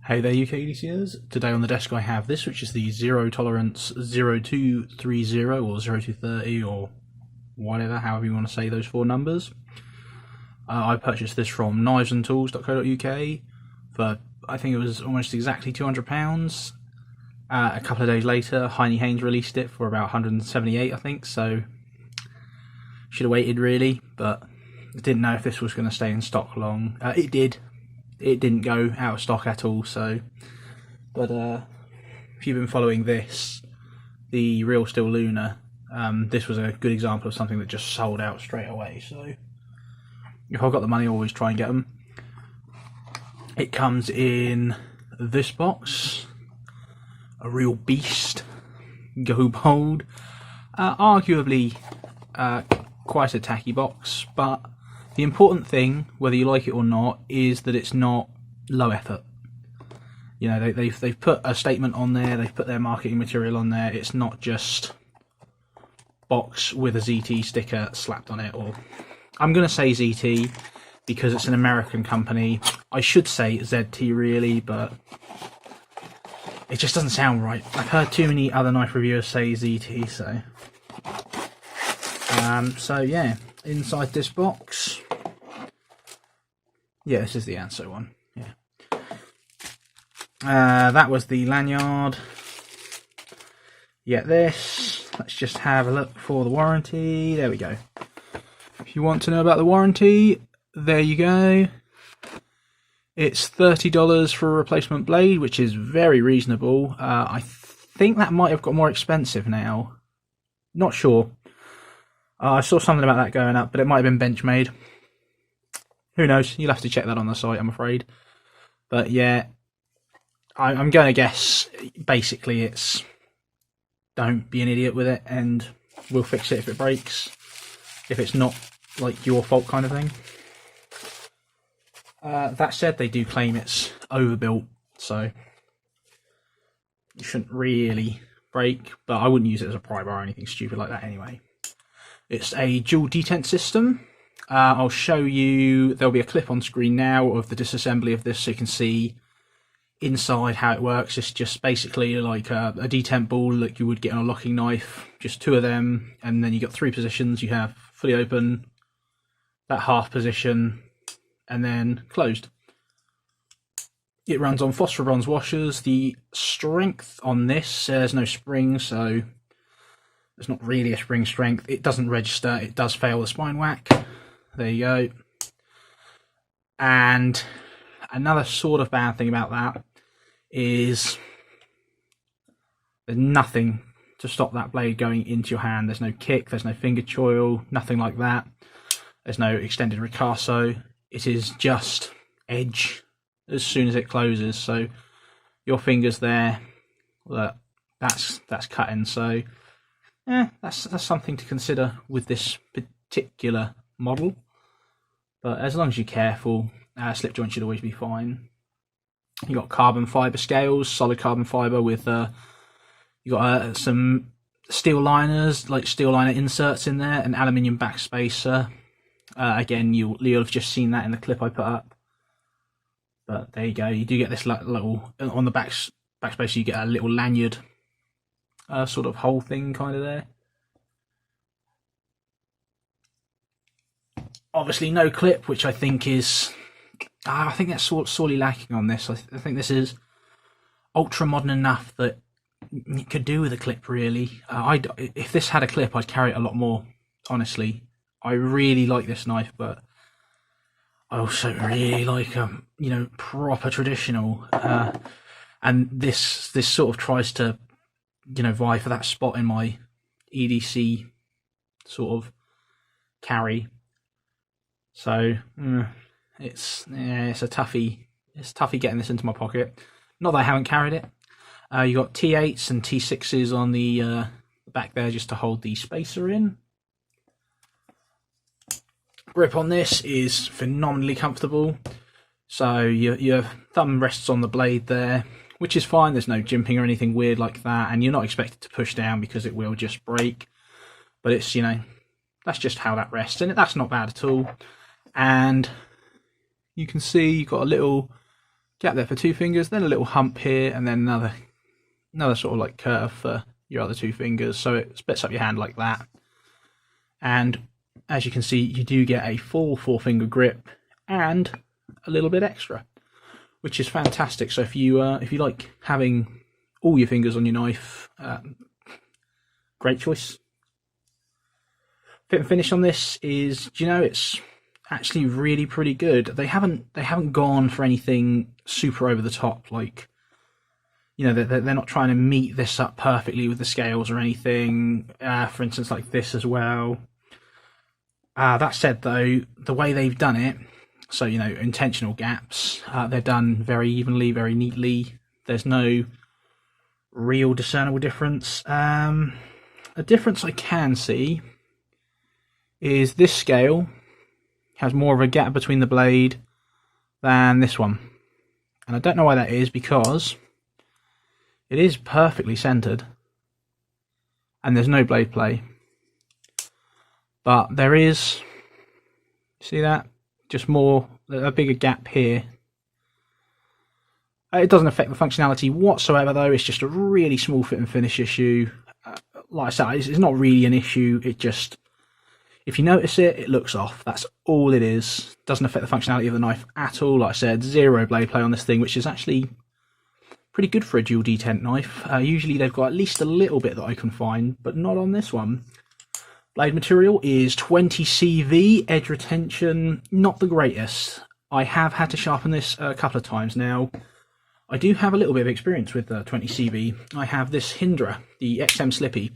Hey there UK EDCers, today on the desk I have this, which is the Zero Tolerance 0230 or 0230 or whatever, however you want to say those four numbers. I purchased this from knivesandtools.co.uk for, I think it was almost exactly £200. A couple of days later, Heine Haynes released it for about 178, I think, so should have waited really, but I didn't know if this was going to stay in stock long. It did. It didn't go out of stock at all, so, but if you've been following this, the Real Steel Lunar, this was a good example of something that just sold out straight away, so if I've got the money, I always try and get them. It comes in this box, a real beast, go bold, arguably quite a tacky box, but the important thing, whether you like it or not, is that it's not low effort. You know, they've put a statement on there, they've put their marketing material on there. It's not just box with a ZT sticker slapped on it. Or I'm going to say ZT because it's an American company. I should say ZT really, but it just doesn't sound right. I've heard too many other knife reviewers say ZT, so so yeah, inside this box. Yeah, this is the Anso one. Yeah. That was the lanyard. Yeah, this. Let's just have a look for the warranty. There we go. If you want to know about the warranty, there you go. It's $30 for a replacement blade, which is very reasonable. I think that might have got more expensive now. Not sure. I saw something about that going up, but it might have been Benchmade. Who knows? You'll have to check that on the site, I'm afraid. But yeah, I'm going to guess basically it's don't be an idiot with it and we'll fix it if it breaks. If it's not like your fault kind of thing. That said, they do claim it's overbuilt, so you shouldn't really break, but I wouldn't use it as a pry bar or anything stupid like that anyway. It's a dual detent system. I'll show you, there'll be a clip on screen now of the disassembly of this so you can see inside how it works. It's just basically like a detent ball like you would get on a locking knife, just two of them, and then you got three positions. You have fully open, that half position, and then closed. It runs on phosphor bronze washers. The strength on this says no spring, so it's not really a spring strength. It doesn't register, it does fail the spine whack. There you go. And another sort of bad thing about that is there's nothing to stop that blade going into your hand. There's no kick, there's no finger choil, nothing like that. There's no extended ricasso. It is just edge as soon as it closes. So your fingers there, that's cutting. So that's something to consider with this particular model. But as long as you're careful, slip joint should always be fine. You got carbon fibre scales, solid carbon fibre with you got some steel liners, like steel liner inserts in there, an aluminium backspacer. Again, you'll have just seen that in the clip I put up. But there you go. You do get this little on the backspacer. You get a little lanyard, sort of hole thing kind of there. Obviously no clip, which I think is, I think that's sorely lacking on this. I think this is ultra modern enough that it could do with a clip really. If this had a clip, I'd carry it a lot more, honestly. I really like this knife, but I also really like you know, proper traditional. And this sort of tries to, you know, vie for that spot in my EDC sort of carry. So it's a toughie. It's toughy getting this into my pocket. Not that I haven't carried it. You got T8s and T6s on the back there just to hold the spacer in. Grip on this is phenomenally comfortable. So your thumb rests on the blade there, which is fine. There's no jimping or anything weird like that, and you're not expected to push down because it will just break. But it's, you know, that's just how that rests, and that's not bad at all. And you can see you've got a little gap there for 2 fingers, then a little hump here, and then another sort of like curve for your other 2 fingers, so it splits up your hand like that. And as you can see, you do get a full 4-finger grip and a little bit extra, which is fantastic. So if you like having all your fingers on your knife, great choice. Fit and finish on this is, it's actually really pretty good. They haven't gone for anything super over the top, like, they're not trying to meet this up perfectly with the scales or anything. For instance, like this as well. That said, though, the way they've done it, so intentional gaps, they're done very evenly, very neatly. There's no real discernible difference. A difference I can see is this scale has more of a gap between the blade than this one, and I don't know why that is, because it is perfectly centered and there's no blade play, but there is, see that, just a bigger gap here. It doesn't affect the functionality whatsoever, though. It's just a really small fit and finish issue. Like I said, it's not really an issue. It just, if you notice it, it looks off. That's all it is. Doesn't affect the functionality of the knife at all. Like I said, 0 blade play on this thing, which is actually pretty good for a dual detent knife. Usually they've got at least a little bit that I can find, but not on this one. Blade material is 20 CV, edge retention, not the greatest. I have had to sharpen this a couple of times now. I do have a little bit of experience with 20 CV. I have this Hindra, the XM Slippy.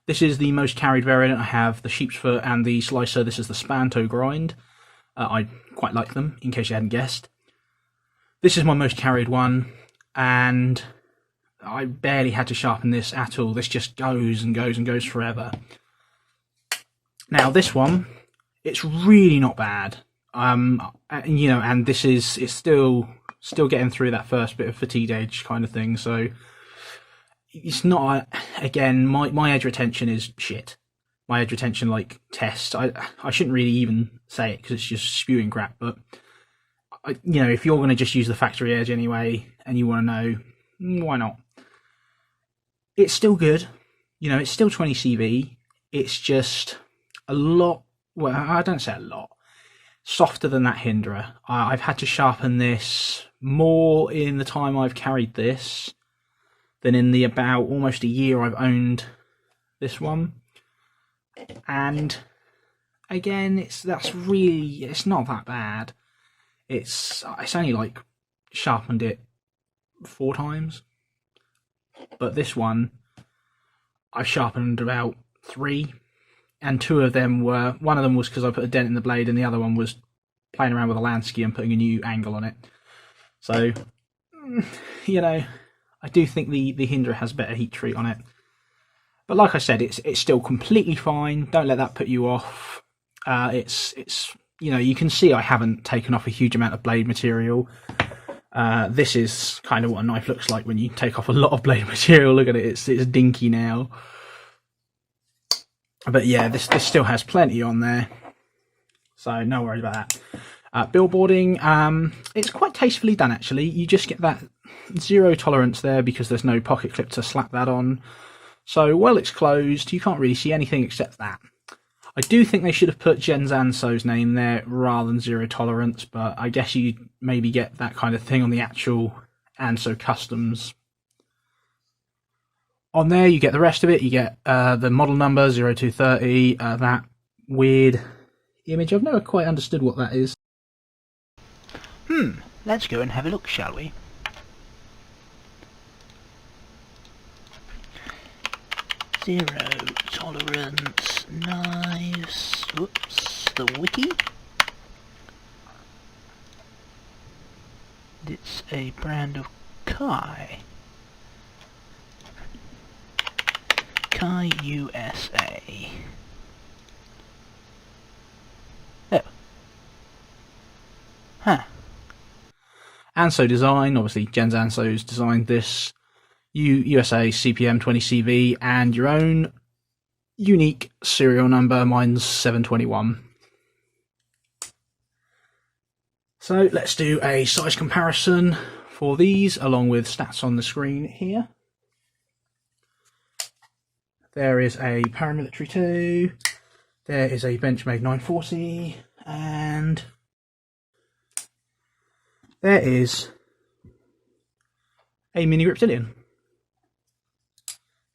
This is the most carried variant. I have the sheep's foot and the slicer. This is the Spanto grind. I quite like them, in case you hadn't guessed. This is my most carried one, and I barely had to sharpen this at all. This just goes and goes and goes forever. Now this one, it's really not bad. And this it's still getting through that first bit of fatigue edge kind of thing. So it's not, again, my edge retention is shit. My edge retention, like, test, I shouldn't really even say it because it's just spewing crap, but if you're going to just use the factory edge anyway and you want to know, why not? It's still good. It's still 20 CV. It's just a lot, well, I don't say a lot, softer than that Hindra. I've had to sharpen this more in the time I've carried this than in the about almost a year I've owned this one. And again, it's not that bad. It's only like sharpened it 4 times, but this one I've sharpened about 3, and 2 of them were, one of them was because I put a dent in the blade, and the other one was playing around with a Lansky and putting a new angle on it. So, I do think the Hindra has better heat treat on it. But like I said, it's still completely fine. Don't let that put you off. It's you can see I haven't taken off a huge amount of blade material. This is kind of what a knife looks like when you take off a lot of blade material. Look at it, it's dinky now. But yeah, this still has plenty on there, so no worries about that. Billboarding, it's quite tastefully done actually. You just get that 0 tolerance there because there's no pocket clip to slap that on. So while it's closed, you can't really see anything except that. I do think they should have put Jen Zanso's name there rather than 0 tolerance, but I guess you maybe get that kind of thing on the actual Anso customs. On there you get the rest of it. You get the model number 0230, that weird image. I've never quite understood what that is. Let's go and have a look, shall we? Zero tolerance knives. Whoops, the wiki. It's a brand of Kai. Kai USA. Oh. Huh. Anso design, obviously Jens Anso's designed this. USA CPM 20CV and your own unique serial number. Mine's 721. So let's do a size comparison for these, along with stats on the screen here. There is a paramilitary 2, there is a Benchmade 940, and there is a mini reptilian.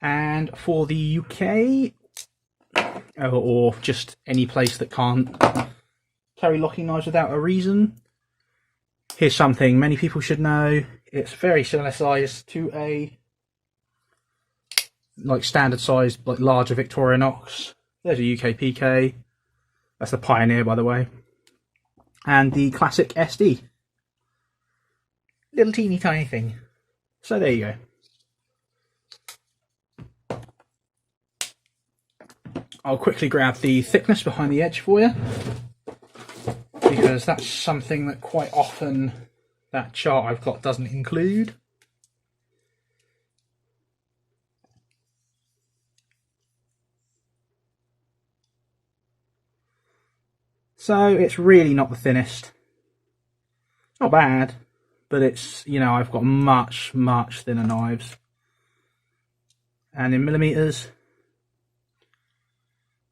And for the UK, or just any place that can't carry locking knives without a reason, here's something many people should know. It's very similar size to a standard sized, larger Victorinox. There's a UK PK. That's the Pioneer, by the way. And the classic SD. Little teeny tiny thing. So there you go. I'll quickly grab the thickness behind the edge for you, because that's something that quite often that chart I've got doesn't include. So it's really not the thinnest. Not bad, but it's, you know, I've got much thinner knives. And in millimeters.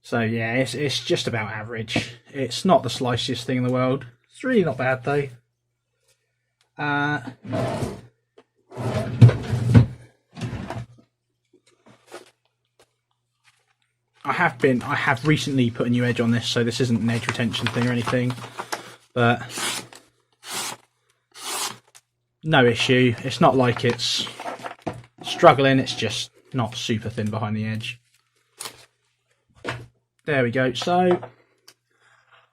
So yeah, it's just about average. It's not the sliciest thing in the world. It's really not bad though. I have recently put a new edge on this, so this isn't an edge retention thing or anything, but no issue. It's not like it's struggling, it's just not super thin behind the edge. There we go. So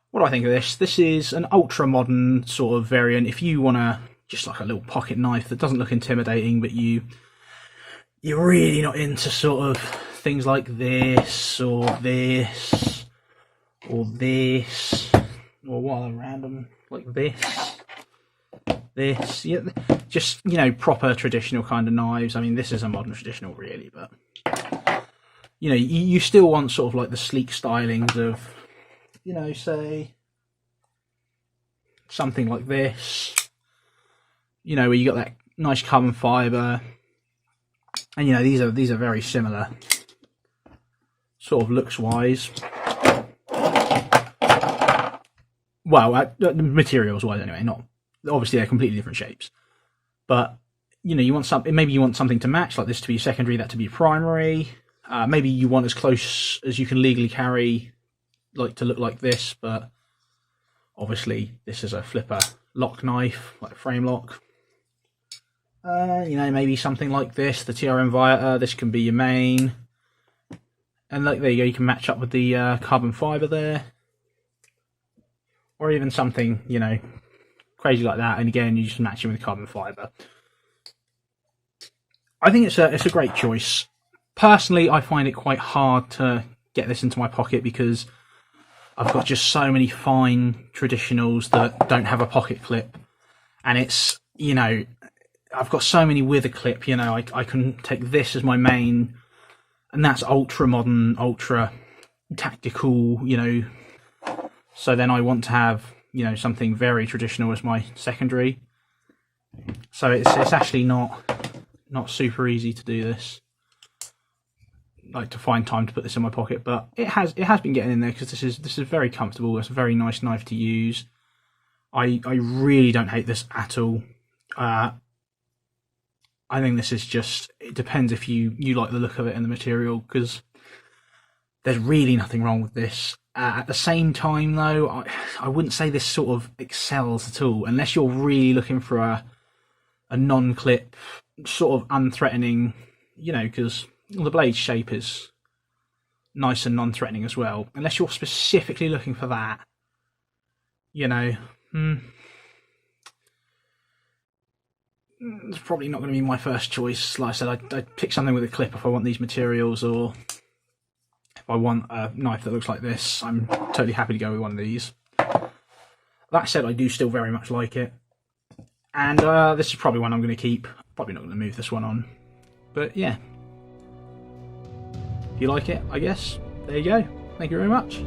what do I think of this? This is an ultra modern sort of variant. If you want to just like a little pocket knife that doesn't look intimidating, but you're really not into sort of things like this or this or this or what other random, like this, yeah, just, you know, proper traditional kind of knives. I mean, this is a modern traditional really, but you know, you still want sort of like the sleek stylings of, you know, say something like this, you know, where you got that nice carbon fibre, and you know, these are very similar sort of looks wise. Well, materials wise anyway. Not obviously, they're completely different shapes, but you know, you want something. Maybe you want something to match, like this to be secondary, that to be primary. Maybe you want as close as you can legally carry, like to look like this, but obviously this is a flipper lock knife, like a frame lock. You know, maybe something like this, the TRM Viator. This can be your main. And like, there you go, you can match up with the carbon fibre there. Or even something, you know, crazy like that, and again, you just match it with carbon fibre. I think it's a great choice. Personally, I find it quite hard to get this into my pocket because I've got just so many fine traditionals that don't have a pocket clip. And it's, you know, I've got so many with a clip, you know, I can take this as my main, and that's ultra modern, ultra tactical, you know. So then I want to have, you know, something very traditional as my secondary. So it's actually not super easy to do this, like to find time to put this in my pocket, but it has been getting in there because this is very comfortable. It's a very nice knife to use. I really don't hate this at all. I think this is just, it depends if you like the look of it and the material, because there's really nothing wrong with this. At the same time though, I wouldn't say this sort of excels at all, unless you're really looking for a non-clip, sort of unthreatening, you know, because the blade shape is nice and non-threatening as well. Unless you're specifically looking for that, you know, it's probably not going to be my first choice. Like I said, I'd pick something with a clip if I want these materials, or if I want a knife that looks like this, I'm totally happy to go with one of these. That said, I do still very much like it, and this is probably one I'm going to keep. Probably not going to move this one on, but yeah. If you like it, I guess, there you go. Thank you very much.